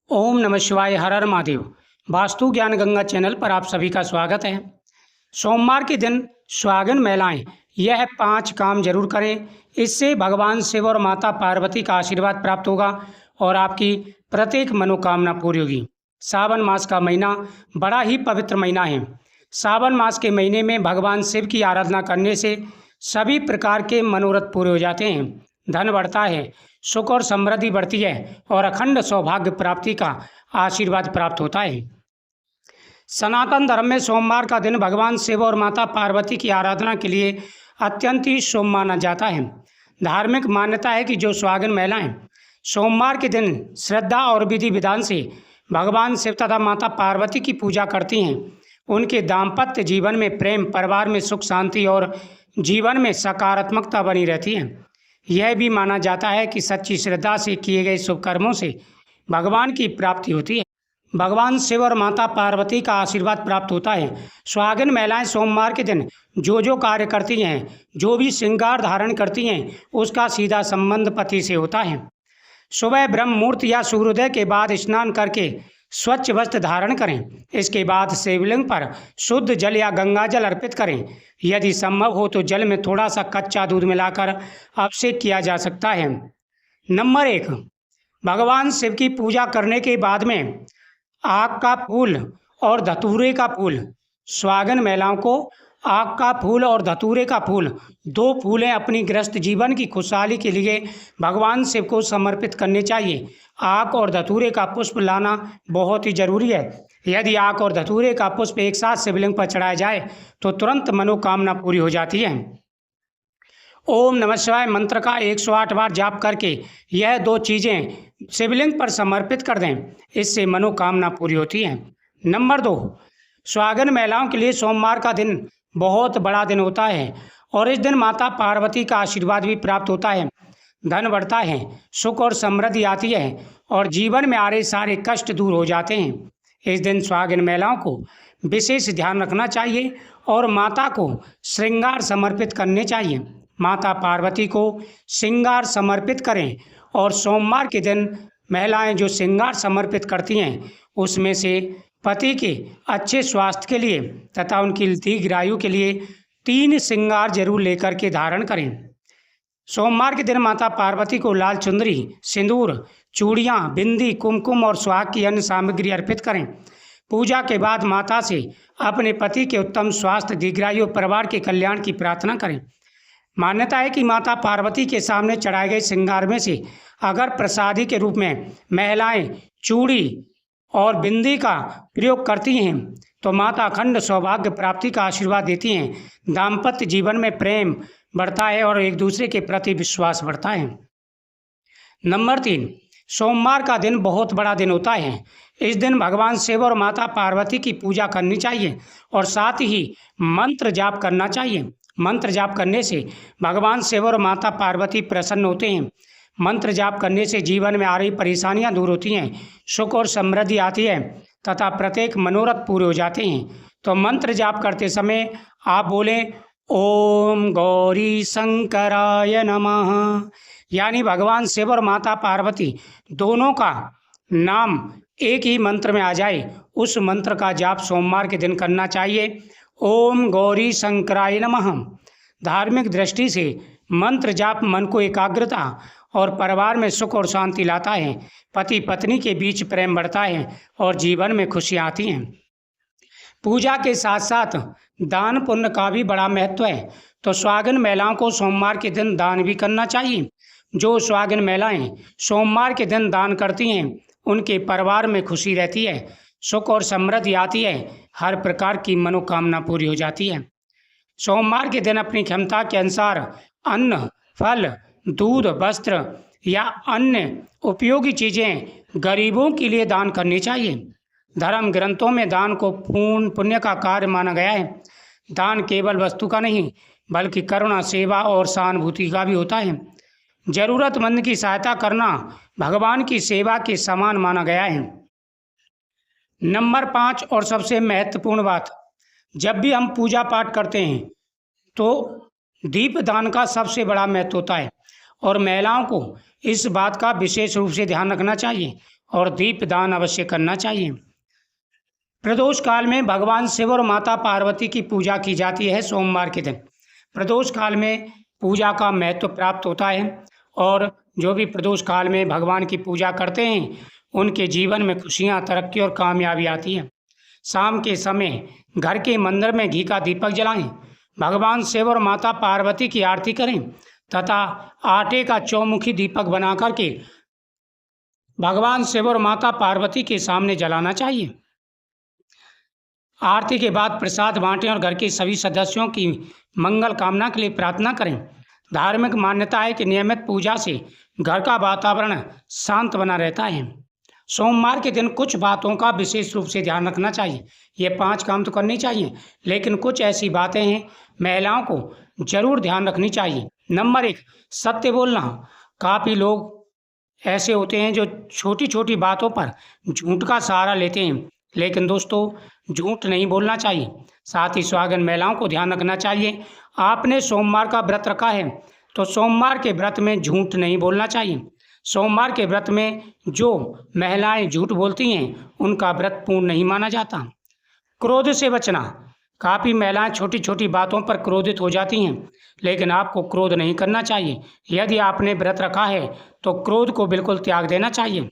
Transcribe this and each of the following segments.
ओम नमः शिवाय। हर हर महादेव। वास्तु ज्ञान गंगा चैनल पर आप सभी का स्वागत है। सोमवार के दिन सुहागिन महिलाएं यह 5 काम जरूर करें। इससे भगवान शिव और माता पार्वती का आशीर्वाद प्राप्त होगा और आपकी प्रत्येक मनोकामना पूरी होगी। सावन मास का महीना बड़ा ही पवित्र महीना है। सावन मास के महीने में भगवान शिव की आराधना करने से सभी प्रकार के मनोरथ पूरे हो जाते हैं। धन बढ़ता है, सुख और समृद्धि बढ़ती है और अखंड सौभाग्य प्राप्ति का आशीर्वाद प्राप्त होता है। सनातन धर्म में सोमवार का दिन भगवान शिव और माता पार्वती की आराधना के लिए अत्यंत ही शुभ माना जाता है। धार्मिक मान्यता है कि जो सुहागिन महिलाएं सोमवार के दिन श्रद्धा और विधि विधान से भगवान शिव तथा माता पार्वती की पूजा करती हैं, उनके दाम्पत्य जीवन में प्रेम, परिवार में सुख शांति और जीवन में सकारात्मकता बनी रहती है। यह भी माना जाता है कि सच्ची श्रद्धा से किए गए शुभ कर्मों से भगवान की प्राप्ति होती है, भगवान शिव और माता पार्वती का आशीर्वाद प्राप्त होता है। सुहागिन महिलाएं सोमवार के दिन जो कार्य करती हैं, जो भी श्रृंगार धारण करती हैं, उसका सीधा संबंध पति से होता है। सुबह ब्रह्म मुहूर्त या सूर्योदय के बाद स्नान करके स्वच्छ वस्त्र धारण करें। इसके बाद शिवलिंग पर शुद्ध जल या गंगा जल अर्पित करें। यदि संभव हो तो जल में थोड़ा सा कच्चा दूध मिलाकर अभिषेक किया जा सकता है। नंबर 1, भगवान शिव की पूजा करने के बाद में आक का फूल और धतूरे का फूल, सुहागिन महिलाओं को आक का फूल और धतूरे का फूल, 2 फूलें अपनी गृहस्थ जीवन की खुशहाली के लिए भगवान शिव को समर्पित करने चाहिए। आक और धतूरे का पुष्प लाना बहुत ही जरूरी है। यदि आक और धतूरे का पुष्प एक साथ शिवलिंग पर चढ़ाया जाए तो तुरंत मनोकामना पूरी हो जाती है। ओम नमः शिवाय मंत्र का 108 बार जाप करके यह 2 चीज़ें शिवलिंग पर समर्पित कर दें, इससे मनोकामना पूरी होती है। नंबर 2, सुहागिन महिलाओं के लिए सोमवार का दिन बहुत बड़ा दिन होता है और इस दिन माता पार्वती का आशीर्वाद भी प्राप्त होता है। धन बढ़ता है, सुख और समृद्धि आती है और जीवन में आ रहे सारे कष्ट दूर हो जाते हैं। इस दिन सुहागिन महिलाओं को विशेष ध्यान रखना चाहिए और माता को श्रृंगार समर्पित करने चाहिए। माता पार्वती को श्रृंगार समर्पित करें और सोमवार के दिन महिलाएं जो श्रृंगार समर्पित करती हैं उसमें से पति के अच्छे स्वास्थ्य के लिए तथा उनकी दीर्घायु के लिए 3 श्रृंगार जरूर लेकर के धारण करें। सोमवार के दिन माता पार्वती को लाल चुंदरी, सिंदूर, चूड़ियाँ, बिंदी, कुमकुम और सुहाग की अन्य सामग्री अर्पित करें। पूजा के बाद माता से अपने पति के उत्तम स्वास्थ्य, दीर्घायु और परिवार के कल्याण की प्रार्थना करें। मान्यता है कि माता पार्वती के सामने चढ़ाए गए श्रृंगार में से अगर प्रसादी के रूप में महिलाएं चूड़ी और बिंदी का प्रयोग करती हैं तो माता अखंड सौभाग्य प्राप्ति का आशीर्वाद देती हैं। दाम्पत्य जीवन में प्रेम बढ़ता है और एक दूसरे के प्रति विश्वास बढ़ता है। नंबर 3, सोमवार का दिन बहुत बड़ा दिन होता है। इस दिन भगवान शिव और माता पार्वती की पूजा करनी चाहिए और साथ ही मंत्र जाप करना चाहिए। मंत्र जाप करने से भगवान शिव और माता पार्वती प्रसन्न होते हैं। मंत्र जाप करने से जीवन में आ रही परेशानियां दूर होती हैं, सुख और समृद्धि आती है तथा प्रत्येक मनोरथ पूरे हो जाते हैं। तो मंत्र जाप करते समय आप बोलें ओम गौरी शंकराय नमः, यानी भगवान शिव और माता पार्वती दोनों का नाम एक ही मंत्र में आ जाए, उस मंत्र का जाप सोमवार के दिन करना चाहिए। ओम गौरी शंकराय नमः। धार्मिक दृष्टि से मंत्र जाप मन को एकाग्रता और परिवार में सुख और शांति लाता है। पति पत्नी के बीच प्रेम बढ़ता है और जीवन में खुशियाँ आती हैं। पूजा के साथ साथ दान पुण्य का भी बड़ा महत्व है, तो सुहागिन महिलाओं को सोमवार के दिन दान भी करना चाहिए। जो सुहागिन महिलाएं सोमवार के दिन दान करती हैं उनके परिवार में खुशी रहती है, सुख और समृद्धि आती है, हर प्रकार की मनोकामना पूरी हो जाती है। सोमवार के दिन अपनी क्षमता के अनुसार अन्न, फल, दूध, वस्त्र या अन्य उपयोगी चीज़ें गरीबों के लिए दान करनी चाहिए। धर्म ग्रंथों में दान को पूर्ण पुण्य का कार्य माना गया है। दान केवल वस्तु का नहीं बल्कि करुणा, सेवा और सहानुभूति का भी होता है। जरूरतमंद की सहायता करना भगवान की सेवा के समान माना गया है। नंबर 5 और सबसे महत्वपूर्ण बात, जब भी हम पूजा पाठ करते हैं तो दीप दान का सबसे बड़ा महत्व होता है और महिलाओं को इस बात का विशेष रूप से ध्यान रखना चाहिए और दीप दान अवश्य करना चाहिए। प्रदोष काल में भगवान शिव और माता पार्वती की पूजा की जाती है सोमवार के दिन। प्रदोष काल में पूजा का महत्व प्राप्त होता है और जो भी प्रदोष काल में भगवान की पूजा करते हैं उनके जीवन में खुशियां, तरक्की और कामयाबी आती है। शाम के समय घर के मंदिर में घी का दीपक जलाएं, भगवान शिव और माता पार्वती की आरती करें तथा आटे का चौमुखी दीपक बना करके भगवान शिव और माता पार्वती के सामने जलाना चाहिए। आरती के बाद प्रसाद बांटें और घर के सभी सदस्यों की मंगल कामना के लिए प्रार्थना करें। धार्मिक मान्यता है कि नियमित पूजा से घर का वातावरण शांत बना रहता है। सोमवार के दिन कुछ बातों का विशेष रूप से ध्यान रखना चाहिए। ये 5 काम तो करने चाहिए, लेकिन कुछ ऐसी बातें हैं महिलाओं को जरूर ध्यान रखनी चाहिए। नंबर 1, सत्य बोलना। काफ़ी लोग ऐसे होते हैं जो छोटी छोटी बातों पर झूठ का सहारा लेते हैं, लेकिन दोस्तों झूठ नहीं बोलना चाहिए। साथ ही सुहागन महिलाओं को ध्यान रखना चाहिए। आपने सोमवार का व्रत रखा है तो सोमवार के व्रत में झूठ नहीं बोलना चाहिए। सोमवार के व्रत में जो महिलाएं झूठ बोलती हैं उनका व्रत पूर्ण नहीं माना जाता। क्रोध से बचना। काफ़ी महिलाएं छोटी छोटी बातों पर क्रोधित हो जाती हैं, लेकिन आपको क्रोध नहीं करना चाहिए। यदि आपने व्रत रखा है तो क्रोध को बिल्कुल त्याग देना चाहिए।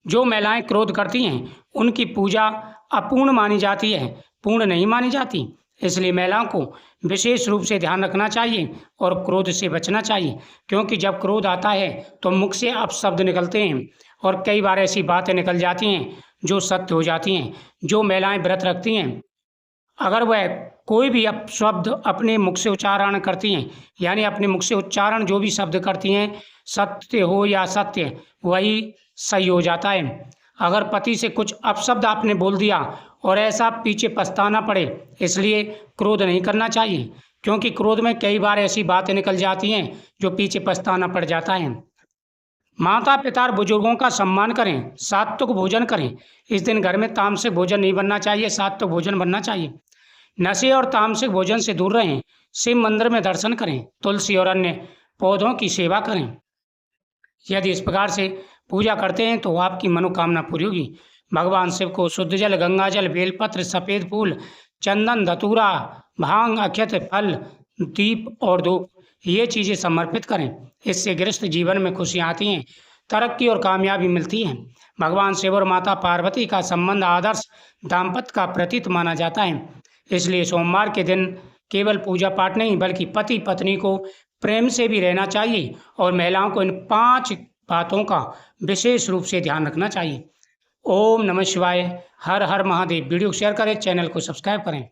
जो महिलाएं क्रोध करती हैं उनकी पूजा अपूर्ण मानी जाती है, पूर्ण नहीं मानी जाती। इसलिए महिलाओं को विशेष रूप से ध्यान रखना चाहिए और क्रोध से बचना चाहिए, क्योंकि जब क्रोध आता है तो मुख से अपशब्द निकलते हैं और कई बार ऐसी बातें निकल जाती हैं जो सत्य हो जाती हैं। जो महिलाएं व्रत रखती हैं, अगर वह कोई भी अपशब्द अपने मुख से उच्चारण करती हैं, यानी अपने मुख से उच्चारण जो भी शब्द करती हैं, सत्य हो या असत्य, वही सही हो जाता है। अगर पति से कुछ अपशब्द आपने बोल दिया और ऐसा पीछे पछताना पड़े, इसलिए क्रोध नहीं करना चाहिए, क्योंकि क्रोध में कई बार ऐसी बातें निकल जाती हैं जो पीछे पछताना पड़ जाता है। माता पिता और बुजुर्गों का सम्मान करें, सात्विक भोजन करें। इस दिन घर में तामसिक भोजन नहीं बनना चाहिए, सात्विक भोजन बनना चाहिए। नशे और तामसिक भोजन से दूर रहें। शिव मंदिर में दर्शन करें, तुलसी और अन्य पौधों की सेवा करें। यदि इस प्रकार से पूजा करते हैं तो आपकी मनोकामना पूरी होगी। भगवान शिव को शुद्ध जल, गंगा जल, बेलपत्र, सफ़ेद फूल, चंदन, धतूरा, भांग, अक्षत, फल, दीप और धूप ये चीज़ें समर्पित करें। इससे गृहस्थ जीवन में खुशियाँ आती हैं, तरक्की और कामयाबी मिलती है। भगवान शिव और माता पार्वती का संबंध आदर्श दाम्पत्य का प्रतीक माना जाता है। इसलिए सोमवार के दिन केवल पूजा पाठ नहीं बल्कि पति पत्नी को प्रेम से भी रहना चाहिए और महिलाओं को इन 5 बातों का विशेष रूप से ध्यान रखना चाहिए। ओम नमः शिवाय। हर हर महादेव। वीडियो शेयर करें, चैनल को सब्सक्राइब करें।